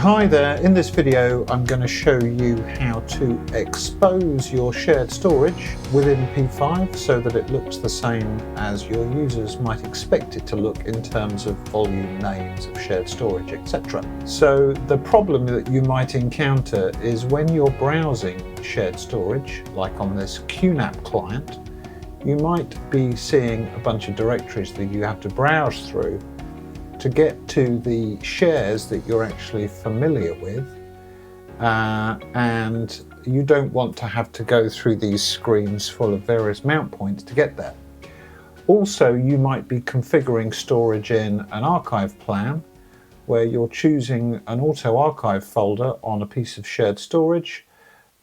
Hi there, in this video I'm going to show you how to expose your shared storage within P5 so that it looks the same as your users might expect it to look in terms of volume names of shared storage, etc. So the problem that you might encounter is when you're browsing shared storage, like on this QNAP client, you might be seeing a bunch of directories that you have to browse through to get to the shares that you're actually familiar with, and you don't want to have to go through these screens full of various mount points to get there. Also, you might be configuring storage in an archive plan where you're choosing an auto archive folder on a piece of shared storage,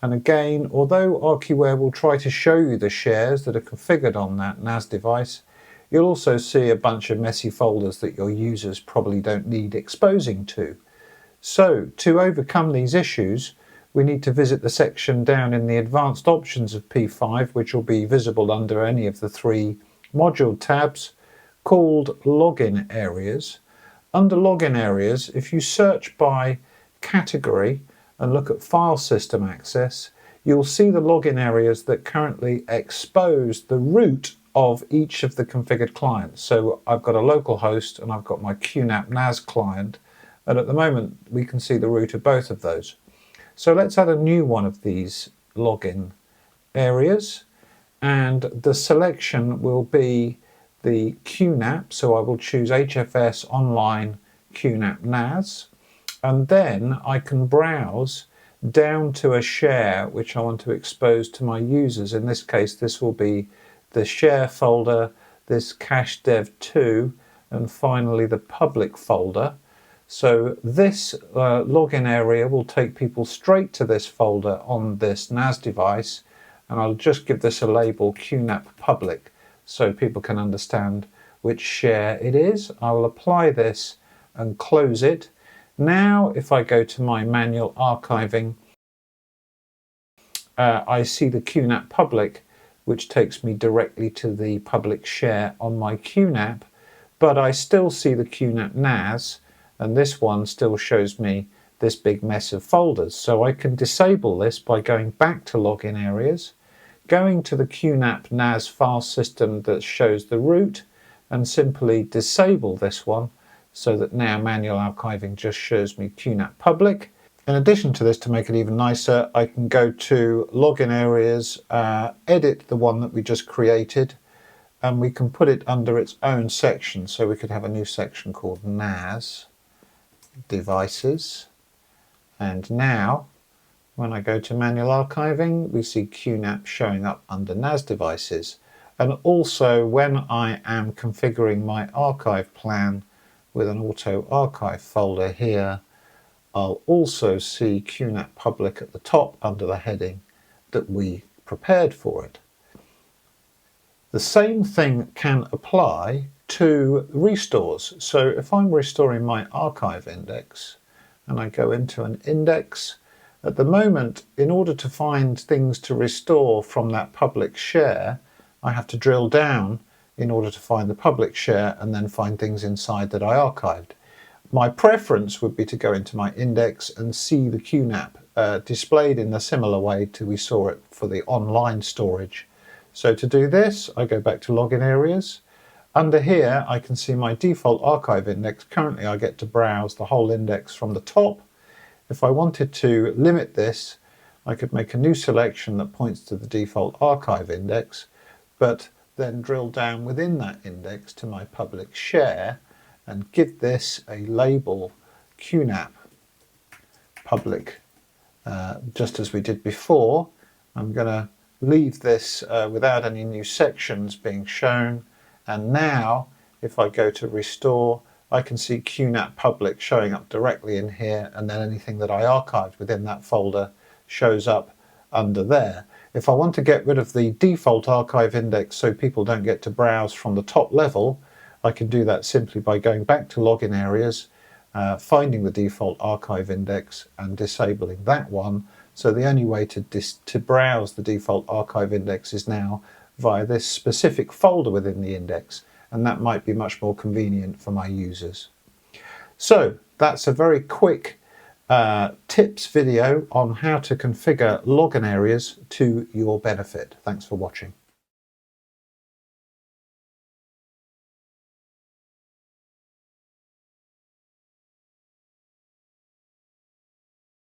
and again, although ArchiWare will try to show you the shares that are configured on that NAS device, you'll also see a bunch of messy folders that your users probably don't need exposing to. So to overcome these issues, we need to visit the section down in the advanced options of P5, which will be visible under any of the three module tabs, called login areas. Under login areas, if you search by category and look at file system access, you'll see the login areas that currently expose the root of each of the configured clients. So I've got a local host and I've got my QNAP NAS client, and at the moment we can see the root of both of those. So let's add a new one of these login areas, and the selection will be the QNAP, so I will choose HFS Online QNAP NAS, and then I can browse down to a share which I want to expose to my users. In this case, this will be the share folder, this cache dev 2, and finally the public folder. So this login area will take people straight to this folder on this NAS device, and I'll just give this a label QNAP public so people can understand which share it is. I will apply this and close it. Now if I go to my manual archiving, I see the QNAP public, which takes me directly to the public share on my QNAP, but I still see the QNAP NAS, and this one still shows me this big mess of folders. So I can disable this by going back to login areas, going to the QNAP NAS file system that shows the root, and simply disable this one so that now manual archiving just shows me QNAP public. In addition to this, to make it even nicer, I can go to login areas, edit the one that we just created, and we can put it under its own section. So we could have a new section called NAS devices. And now when I go to manual archiving, we see QNAP showing up under NAS devices. And also when I am configuring my archive plan with an auto archive folder here, I'll also see QNAP public at the top under the heading that we prepared for it. The same thing can apply to restores. So if I'm restoring my archive index and I go into an index, at the moment, in order to find things to restore from that public share, I have to drill down in order to find the public share and then find things inside that I archived. My preference would be to go into my index and see the QNAP displayed in a similar way to we saw it for the online storage. So to do this, I go back to login areas. Under here, I can see my default archive index. Currently, I get to browse the whole index from the top. If I wanted to limit this, I could make a new selection that points to the default archive index, but then drill down within that index to my public share and give this a label QNAP public, just as we did before. I'm going to leave this without any new sections being shown, and now if I go to restore, I can see QNAP public showing up directly in here, and then anything that I archived within that folder shows up under there. If I want to get rid of the default archive index so people don't get to browse from the top level, I can do that simply by going back to login areas, finding the default archive index and disabling that one. So the only way to browse the default archive index is now via this specific folder within the index, and that might be much more convenient for my users. So that's a very quick tips video on how to configure login areas to your benefit. Thanks for watching.